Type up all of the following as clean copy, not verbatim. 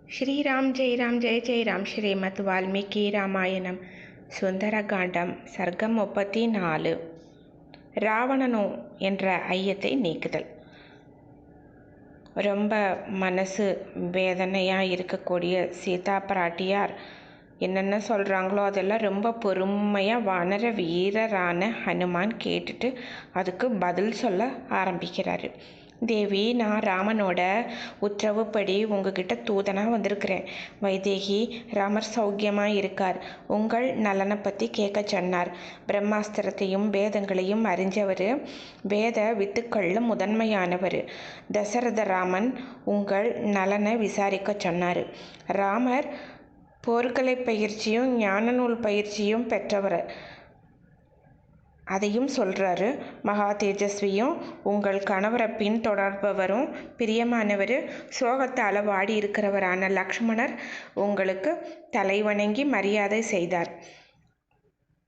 श्रीराम जय जय राम श्रीमद् वाल्मीकि रामायणம் சுந்தரகாண்டம் சர்க்கம் 34 ராவணனோ என்ற ஐயத்தை நீக்குதல். ரொம்ப மனசு வேதனையாக இருக்கக்கூடிய சீதா பிராட்டியார் என்னென்ன சொல்கிறாங்களோ அதெல்லாம் ரொம்ப பொறுமையாக வானர வீரரான ஹனுமான் கேட்டுட்டு அதுக்கு பதில் சொல்ல ஆரம்பிக்கிறாரு. தேவி, நான் ராமனோட உத்தரவுப்படி உங்ககிட்ட தூதனாக வந்திருக்கிறேன். வைதேகி, ராமர் சௌக்கியமாக இருக்கார். உங்கள் நலனை பற்றி கேட்க சொன்னார். பிரம்மாஸ்திரத்தையும் வேதங்களையும் அறிஞ்சவர், வேத வித்துக்களில் முதன்மையானவர். தசரத ராமன் உங்கள் நலனை விசாரிக்க சொன்னார். ராமர் போர்க்கலை பயிற்சியும் ஞான நூல் பயிற்சியும் பெற்றவர், அதையும் சொல்கிறாரு. மகா தேஜஸ்வியும் உங்கள் கணவரை பின்தொடர்பவரும் பிரியமானவர், சோகத்தால் வாடி இருக்கிறவரான லக்ஷ்மணர் உங்களுக்கு தலைவணங்கி மரியாதை செய்தார்.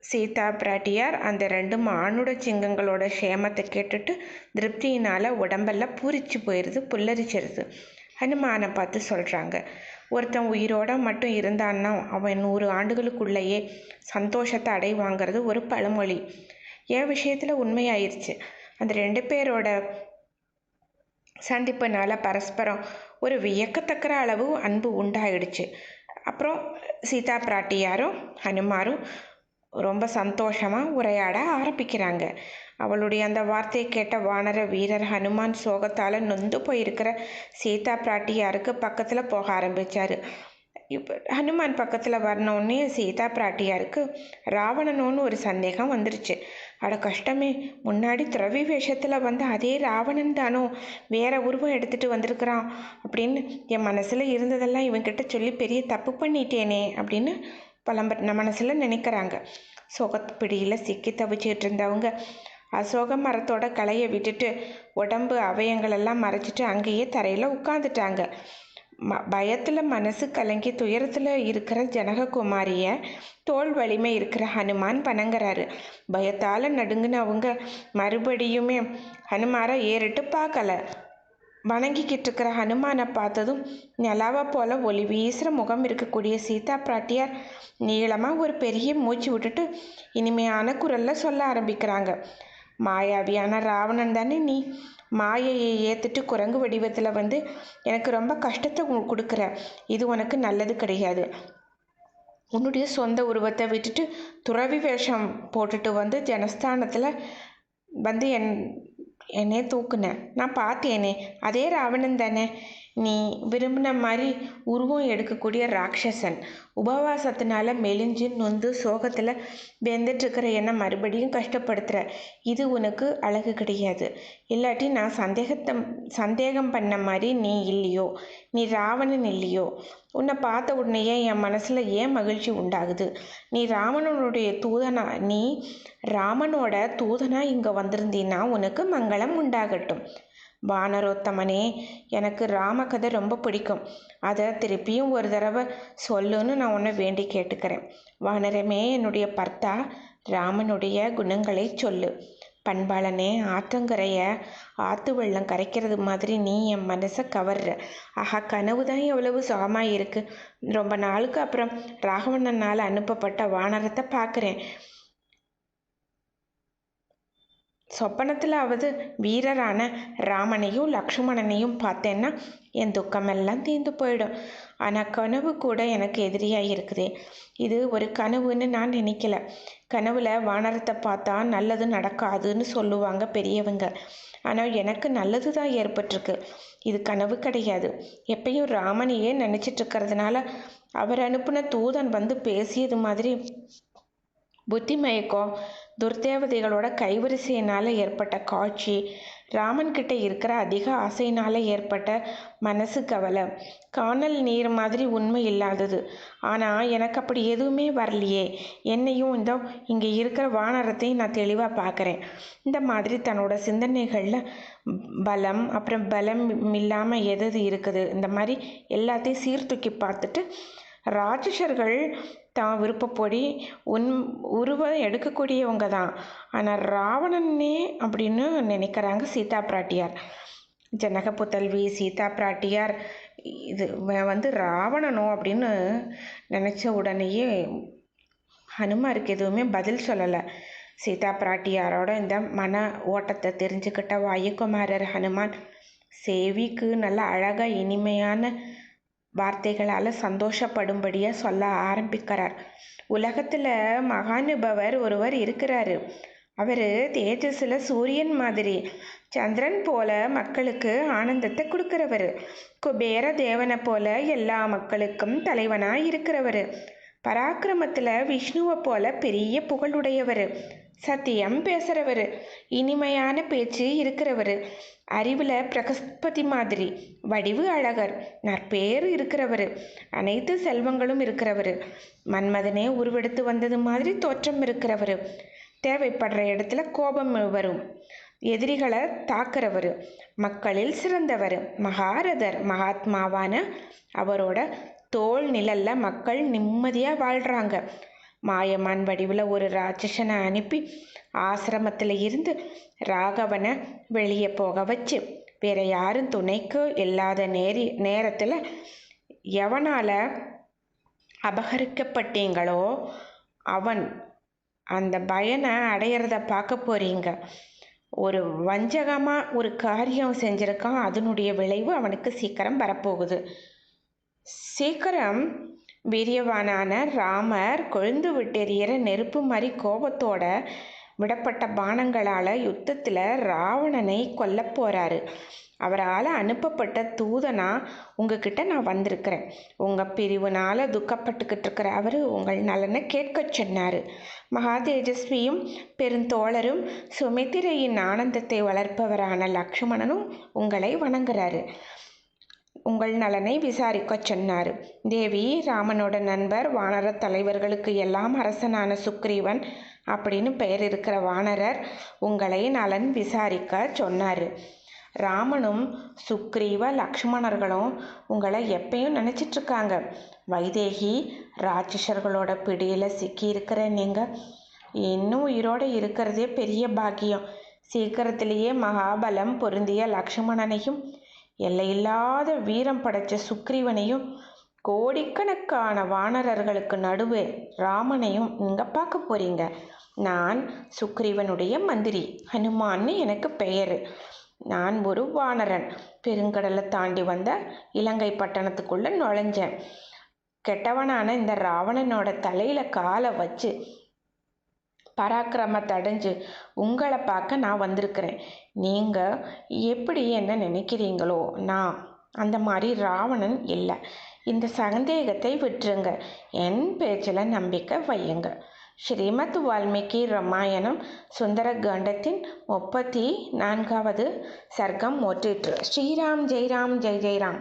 சீதா பிராட்டியார் அந்த 2 மானுட சிங்கங்களோட சேமத்தை கேட்டுட்டு திருப்தியினால் உடம்பெல்லாம் பூரிச்சு போயிடுது, புல்லரிச்சிருது. ஹனுமானை பார்த்து சொல்கிறாங்க, ஒருத்தன் உயிரோட மட்டும் இருந்தான்னா அவன் 100 ஆண்டுகளுக்குள்ளேயே சந்தோஷத்தை அடைவாங்கிறது ஒரு பழமொழி. என் விஷயத்தில் உண்மையாயிருச்சு. அந்த 2 பேரோட சந்திப்புனால பரஸ்பரம் ஒரு வியக்கத்தக்கிற அளவு அன்பு உண்டாயிடுச்சு. அப்புறம் சீதா பிராட்டியாரும் ஹனுமாரும் ரொம்ப சந்தோஷமாக உரையாட ஆரம்பிக்கிறாங்க. அவளுடைய அந்த வார்த்தையை கேட்ட வானர வீரர் ஹனுமான் சோகத்தால் நொந்து போயிருக்கிற சீதா பிராட்டியாருக்கு பக்கத்தில் போக ஆரம்பித்தார். இப்போ ஹனுமான் பக்கத்தில் வரணுன்னே சீதா பிராட்டியாருக்கு ராவணனோன்னு ஒரு சந்தேகம் வந்துருச்சு. அட கஷ்டமே, முன்னாடி துறவி வேஷத்தில் வந்த அதே ராவணன் தானோ வேற உருவம் எடுத்துகிட்டு வந்திருக்கிறான் அப்படின்னு என் மனசில் இருந்ததெல்லாம் இவன்கிட்ட சொல்லி பெரிய தப்பு பண்ணிட்டேனே அப்படின்னு மனசில் நினைக்கிறாங்க. சோகப்பிடியில் சிக்கி தவிச்சிட்டு இருந்தவங்க அசோக மரத்தோட களையை விட்டுட்டு உடம்பு அவயங்களெல்லாம் மறைச்சிட்டு அங்கேயே தரையில் உட்காந்துட்டாங்க. பயத்தில் மனசு கலங்கி துயரத்தில் இருக்கிற ஜனககுமாரியை தோல் வலிமை இருக்கிற ஹனுமான் வணங்குறாரு. பயத்தால் நடுங்கினவங்க மறுபடியுமே ஹனுமாரை ஏறிட்டு பார்க்கல. வணங்கிக்கிட்டு இருக்கிற ஹனுமானை பார்த்ததும் நிலாவை போல ஒளி வீசுகிற முகம் இருக்கக்கூடிய சீதா பிராட்டியார் நீளமாக ஒரு பெரிய மூச்சு விட்டுட்டு இனிமையான குரலில் சொல்ல ஆரம்பிக்கிறாங்க. மாயாவியான ராவணன் தானே நீ? மாயையை ஏற்றுட்டு குரங்கு வடிவத்தில் வந்து எனக்கு ரொம்ப கஷ்டத்தை கொடுக்குற. இது உனக்கு நல்லது கிடையாது. உன்னுடைய சொந்த உருவத்தை விட்டுட்டு துறவி வேஷம் போட்டுட்டு வந்து ஜனஸ்தானத்தில் வந்து என்னை தூக்குனேன். நான் பார்த்தேனே, அதே ராவணன் தானே. நீ விரும்பின மாதிரி உருவம் எடுக்கக்கூடிய ராட்சசன். உபவாசத்தினால மெலிஞ்சு நொந்து சோகத்தில் வெந்துட்டுருக்கிற என்னை மறுபடியும் கஷ்டப்படுத்துகிற. இது உனக்கு அழகு கிடையாது. இல்லாட்டி நான் சந்தேகம் பண்ண மாதிரி நீ இல்லையோ, நீ ராவணன் இல்லையோ? உன்னை பார்த்த உடனேயே என் மனசில் ஏன் மகிழ்ச்சி உண்டாகுது? நீ ராமனோட தூதனா இங்கே வந்திருந்தீன்னா உனக்கு மங்களம் உண்டாகட்டும். வானரோத்தமனே, எனக்கு ராமகதை ரொம்ப பிடிக்கும். அதை திருப்பியும் ஒரு தடவை சொல்லுன்னு நான் உன்னை வேண்டி கேட்டுக்கிறேன். வானரமே, என்னுடைய பர்த்தா ராமனுடைய குணங்களை சொல்லு. பண்பாளனே, ஆற்றங்கரைய ஆற்று வெள்ளம் கரைக்கிறது மாதிரி நீ என் மனசை கவர்ற. ஆஹா, கனவு தான் எவ்வளவு சுகமாக இருக்கு. ரொம்ப நாளுக்கு அப்புறம் ராகவணனால் அனுப்பப்பட்ட வானரத்தை பார்க்குறேன். சொப்பனத்திலாவது வீரரான ராமனையும் லக்ஷ்மணனையும் பார்த்தேன்னா என் துக்கமெல்லாம் தீர்ந்து போயிடும். ஆனால் கனவு கூட எனக்கு எதிரியாக இருக்குது. இது ஒரு கனவுன்னு நான் நினைக்கல. கனவுல வானரத்தை பார்த்தா நல்லது நடக்காதுன்னு சொல்லுவாங்க பெரியவங்க. ஆனால் எனக்கு நல்லது தான் ஏற்பட்டிருக்கு. இது கனவு கிடையாது. எப்பயும் ராமனையே நினச்சிட்டு இருக்கிறதுனால அவர் அனுப்பின தூதன் வந்து பேசியது மாதிரி புத்தி மயக்கம், துர்தேவதைகளோட கைவரிசையினால் ஏற்பட்ட காட்சி, ராமன்கிட்ட இருக்கிற அதிக ஆசையினால் ஏற்பட்ட மனசு கவலை, காணல் நீர் மாதிரி உண்மை இல்லாதது. ஆனால் எனக்கு அப்படி எதுவுமே வரலையே. என்னையும் இங்கே இருக்கிற வானரத்தையும் நான் தெளிவாக பார்க்குறேன். இந்த மாதிரி தன்னோட சிந்தனைகளில் பலம், அப்புறம் பலம் இல்லாமல் எது இருக்குது, இந்த மாதிரி எல்லாத்தையும் சீர்தூக்கி பார்த்துட்டு ராட்சசர்கள் தான் விருப்பப்படி உருவம் எடுக்கக்கூடியவங்க தான். ஆனால் ராவணனே அப்படின்னு நினைக்கிறாங்க சீதா பிராட்டியார். ஜனக புதல்வி சீதா பிராட்டியார் இவன் ராவணனோ அப்படின்னு நினச்ச உடனேயே ஹனுமாருக்கு எதுவுமே பதில் சொல்லலை. சீதா பிராட்டியாரோட இந்த மன ஓட்டத்தை தெரிஞ்சுக்கிட்ட வாயுகுமாரர் ஹனுமான் சேவிக்கு நல்ல அழகாக இனிமையான வார்த்தைகளால் சந்தோஷப்படும்படியாக சொல்ல ஆரம்பிக்கிறார். உலகத்தில் மகானுபவர் ஒருவர் இருக்கிறாரு. அவர் தேஜஸில் சூரியன் மாதிரி, சந்திரன் போல மக்களுக்கு ஆனந்தத்தை கொடுக்கிறவர், குபேர தேவனை போல எல்லா மக்களுக்கும் தலைவனாக இருக்கிறவர், பராக்கிரமத்தில் விஷ்ணுவை போல பெரிய புகழுடையவர், சத்தியம் பேசுகிறவர், இனிமையான பேச்சு இருக்கிறவர், அறிவில் பிரகஸ்பதி மாதிரி, வடிவு அழகர், நற்பேர் இருக்கிறவர், அனைத்து செல்வங்களும் இருக்கிறவர், மன்மதனே உருவெடுத்து வந்தது மாதிரி தோற்றம் இருக்கிறவர், தேவைப்படுற இடத்துல கோபம் வரும், எதிரிகளை தாக்குறவர், மக்களில் சிறந்தவர், மகாரதர், மகாத்மாவான அவரோட தோல் நிழல்ல மக்கள் நிம்மதியாக வாழ்கிறாங்க. மாயமான் வடிவில் ஒரு ராட்சசனை அனுப்பி ஆசிரமத்தில் இருந்து ராகவனை வெளியே போக வச்சு வேற யாரும் துணைக்கு இல்லாத நேரத்தில் எவனால் அபகரிக்கப்பட்டீங்களோ அவன் அந்த பயனை அடையிறத பார்க்க போறீங்க. ஒரு வஞ்சகமாக ஒரு காரியம் செஞ்சுருக்கான், அதனுடைய விளைவு அவனுக்கு சீக்கிரம் வரப்போகுது. சீக்கிரம் வீரியவானான ராமர் கொழுந்து விட்டெறிகிற நெருப்பு மாதிரி கோபத்தோட விடப்பட்ட பானங்களால் யுத்தத்தில் ராவணனை கொல்ல போகிறாரு. அவரால் அனுப்பப்பட்ட தூதனா உங்ககிட்ட நான் வந்திருக்கிறேன். உங்கள் பிரிவுனால் துக்கப்பட்டுக்கிட்டு இருக்கிற அவர் உங்கள் நலனை கேட்க சொன்னார். மகா தேஜஸ்வியும் பெருந்தோழரும் சுமித்திரையின் ஆனந்தத்தை வளர்ப்பவரான லக்ஷ்மணனும் உங்களை வணங்குறாரு. உங்கள் நலனை விசாரிக்க சொன்னார். தேவி, ராமனோட நண்பர், வானர தலைவர்களுக்கு எல்லாம் அரசனான சுக்ரீவன் அப்படின்னு பெயர் இருக்கிற வானரர் உங்களை நலன் விசாரிக்க சொன்னார். ராமனும் சுக்ரீவ லக்ஷ்மணர்களும் உங்களை எப்பயும் நினச்சிட்ருக்காங்க. வைதேகி ராட்சசர்களோட பிடியில் சிக்கி இருக்கிற நீங்கள் இன்னும் உயிரோடு இருக்கிறதே பெரிய பாக்கியம். சீக்கிரத்திலேயே மகாபலம் பொருந்திய லக்ஷ்மணனையும் எல்லையில்லாத வீரம் படைச்ச சுக்ரீவனையும் கோடிக்கணக்கான வானரர்களுக்கு நடுவே ராமனையும் நீங்கள் பார்க்க போறீங்க. நான் சுக்ரீவனுடைய மந்திரி, ஹனுமான்னு எனக்கு பெயர். நான் ஒரு வானரன். பெருங்கடலை தாண்டி வந்த இலங்கை பட்டணத்துக்குள்ளே நுழைஞ்சேன். கெட்டவனான இந்த ராவணனோட தலையில் காலை வச்சு பராக்கிரமத்தை அடைஞ்சு உங்களை பார்க்க நான் வந்திருக்கிறேன். நீங்கள் எப்படி என்ன நினைக்கிறீங்களோ நான் அந்த மாதிரி ராவணன் இல்லை. இந்த சந்தேகத்தை விட்டுருங்க. என் பேச்சில் நம்பிக்கை வையுங்க. ஸ்ரீமத் வால்மீகி ராமாயணம் சுந்தரகாண்டத்தின் 34வது சர்க்கம் முற்றிற்று. ஸ்ரீராம் ஜெய் ராம் ஜெய் ஜெய் ராம்.